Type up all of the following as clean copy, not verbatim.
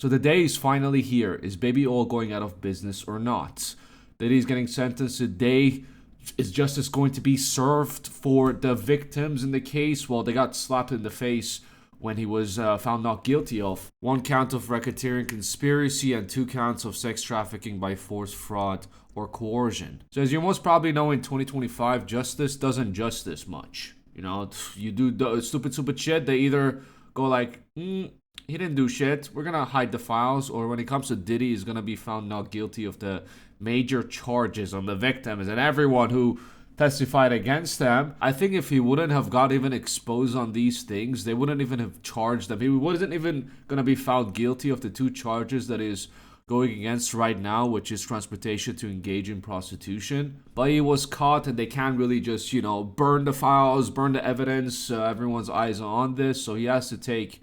So the day is finally here. Is Baby Oil going out of business or not? Diddy's getting sentenced today. Is justice going to be served for the victims in the case? Well, they got slapped in the face when he was found not guilty of 1 count of racketeering conspiracy and 2 counts of sex trafficking by force, fraud, or coercion. So as you most probably know, in 2025, justice doesn't justice much. You know, you do stupid shit, they either go like, he didn't do shit, we're gonna hide the files, or when it comes to Diddy, he's gonna be found not guilty of the major charges on the victims and everyone who testified against them. I think if he wouldn't have got even exposed on these things, they wouldn't even have charged him. He wasn't even gonna be found guilty of the 2 charges that is going against right now, which is transportation to engage in prostitution. But he was caught, and they can't really just, burn the files, burn the evidence. Everyone's eyes are on this, so he has to take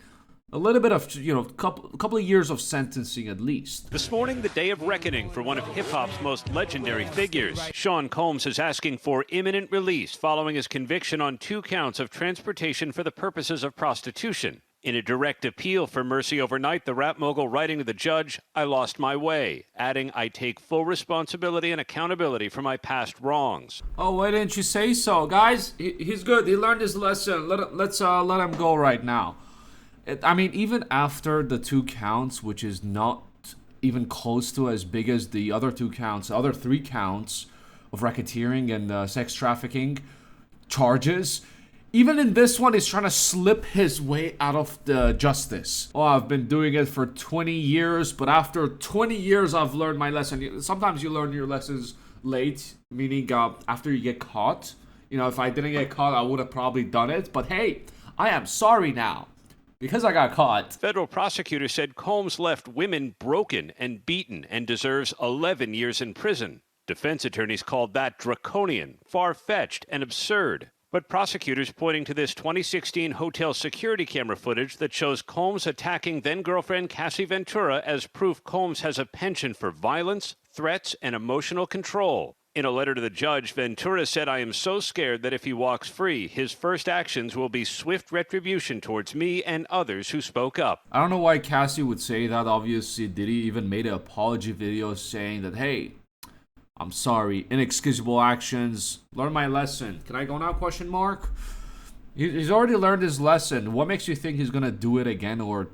a little bit of, couple of years of sentencing at least. This morning, the day of reckoning for one of hip-hop's most legendary figures. Sean Combs is asking for imminent release following his conviction on 2 counts of transportation for the purposes of prostitution. In a direct appeal for mercy overnight, the rap mogul writing to the judge, "I lost my way," adding, "I take full responsibility and accountability for my past wrongs." Oh, why didn't you say so? Guys, he's good. He learned his lesson. Let's let him go right now. Even after the 2 counts, which is not even close to as big as the other 2 counts, the other 3 counts of racketeering and sex trafficking charges, even in this one, he's trying to slip his way out of the justice. Oh, I've been doing it for 20 years, but after 20 years, I've learned my lesson. Sometimes you learn your lessons late, meaning after you get caught. If I didn't get caught, I would have probably done it. But hey, I am sorry now, because I got caught. Federal prosecutors said Combs left women broken and beaten and deserves 11 years in prison. Defense attorneys called that draconian, far-fetched, and absurd. But prosecutors pointing to this 2016 hotel security camera footage that shows Combs attacking then-girlfriend Cassie Ventura as proof Combs has a penchant for violence, threats, and emotional control. In a letter to the judge, Ventura said, "I am so scared that if he walks free, his first actions will be swift retribution towards me and others who spoke up." I don't know why Cassie would say that. Obviously, Diddy even made an apology video saying that, hey, I'm sorry, inexcusable actions, learn my lesson. Can I go now, question mark? He's already learned his lesson. What makes you think he's going to do it again or,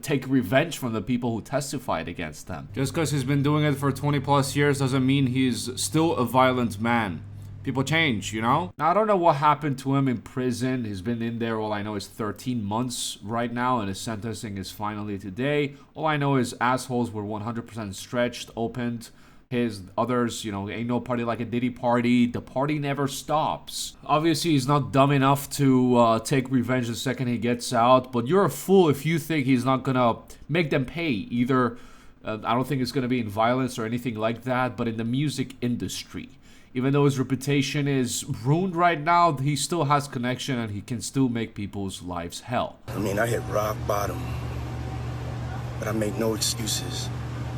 take revenge from the people who testified against him? Just because he's been doing it for 20 plus years doesn't mean he's still a violent man. People change, Now, I don't know what happened to him in prison. He's been in there, all I know is 13 months right now, and his sentencing is finally today. All I know is assholes were 100% stretched, opened. His others, ain't no party like a Diddy party. The party never stops. Obviously, he's not dumb enough to take revenge the second he gets out. But you're a fool if you think he's not gonna make them pay. Either, I don't think it's gonna be in violence or anything like that, but in the music industry. Even though his reputation is ruined right now, he still has connection and he can still make people's lives hell. I hit rock bottom, but I make no excuses.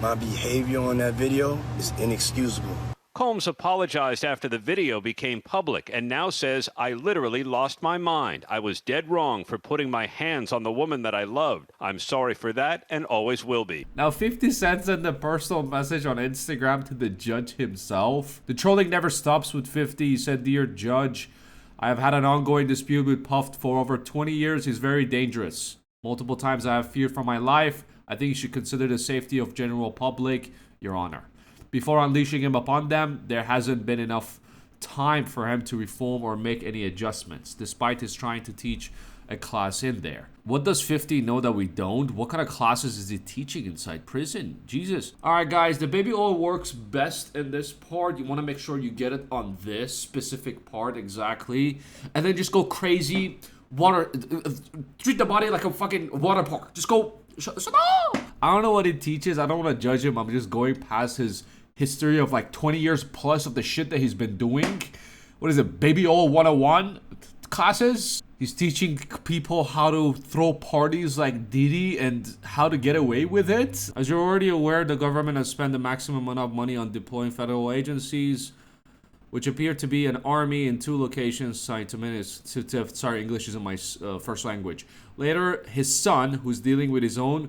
My behavior on that video is inexcusable. Combs apologized after the video became public and now says, "I literally lost my mind. I was dead wrong for putting my hands on the woman that I loved. I'm sorry for that and always will be." Now, 50 Cent sent a personal message on Instagram to the judge himself. The trolling never stops with 50. He said, "Dear judge, I have had an ongoing dispute with Puff for over 20 years. He's very dangerous. Multiple times I have feared for my life. I think you should consider the safety of general public, Your Honor. Before unleashing him upon them, there hasn't been enough time for him to reform or make any adjustments, despite his trying to teach a class in there." What does 50 know that we don't? What kind of classes is he teaching inside prison? Jesus. Alright guys, the baby oil works best in this part. You want to make sure you get it on this specific part exactly. And then just go crazy. Treat the body like a fucking water park. Just go... Shut up! I don't know what he teaches. I don't want to judge him. I'm just going past his history of like 20 years plus of the shit that he's been doing. What is it? Baby oil 101 classes? He's teaching people how to throw parties like Diddy and how to get away with it. As you're already aware, the government has spent the maximum amount of money on deploying federal agencies, which appear to be an army in 2 locations. Sorry, English isn't my first language. Later, his son, who's dealing with his own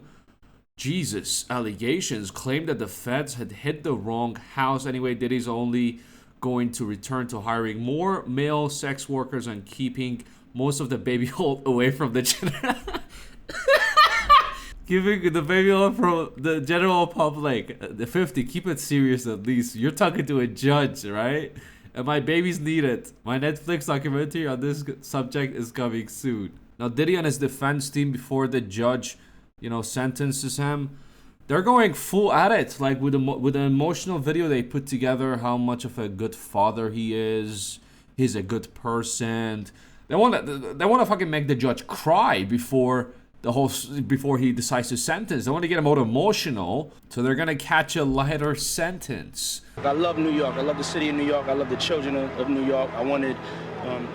Jesus. Allegations claim that the feds had hit the wrong house. Anyway, Diddy's only going to return to hiring more male sex workers and keeping most of the baby oil away from the general giving the baby oil from the general public. The 50, keep it serious at least. You're talking to a judge, right? And my babies need it. My Netflix documentary on this subject is coming soon. Now, Diddy and his defense team, before the judge, sentences him, they're going full at it, like with an emotional video they put together, how much of a good father he is. He's a good person. They want to fucking make the judge cry before he decides to sentence. They want to get him out emotional, so they're gonna catch a lighter sentence. I love New York. I love the city of New York. I love the children of New York. I wanted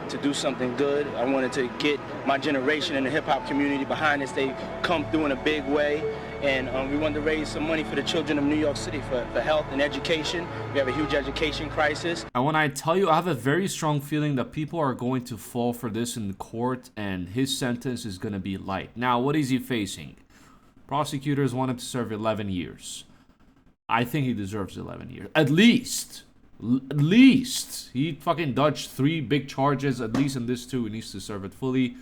to do something good. I wanted to get my generation in the hip-hop community behind us. They come through in a big way. And we wanted to raise some money for the children of New York City for health and education. We have a huge education crisis. And when I tell you, I have a very strong feeling that people are going to fall for this in the court, and his sentence is going to be light. Now, what is he facing? Prosecutors want him to serve 11 years. I think he deserves 11 years. At least. He fucking dodged 3 big charges. At least in this 2, he needs to serve it fully.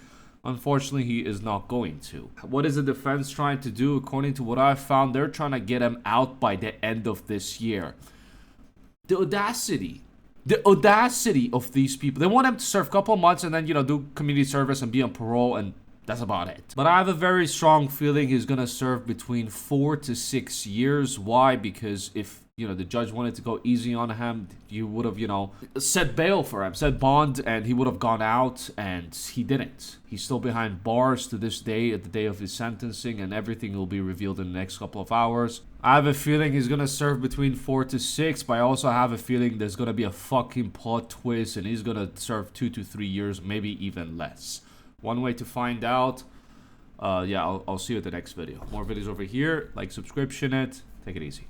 Unfortunately, he is not going to. What is the defense trying to do? According to what I've found, they're trying to get him out by the end of this year. The audacity of these people. They want him to serve a couple months and then, do community service and be on parole, and that's about it. But I have a very strong feeling he's going to serve between 4 to 6 years. Why? Because if the judge wanted to go easy on him, you would have, set bail for him, set bond, and he would have gone out, and he didn't. He's still behind bars to this day, at the day of his sentencing, and everything will be revealed in the next couple of hours. I have a feeling he's gonna serve between 4 to 6, but I also have a feeling there's gonna be a fucking plot twist, and he's gonna serve 2 to 3 years, maybe even less. One way to find out, I'll see you at the next video. More videos over here, like, subscription it, take it easy.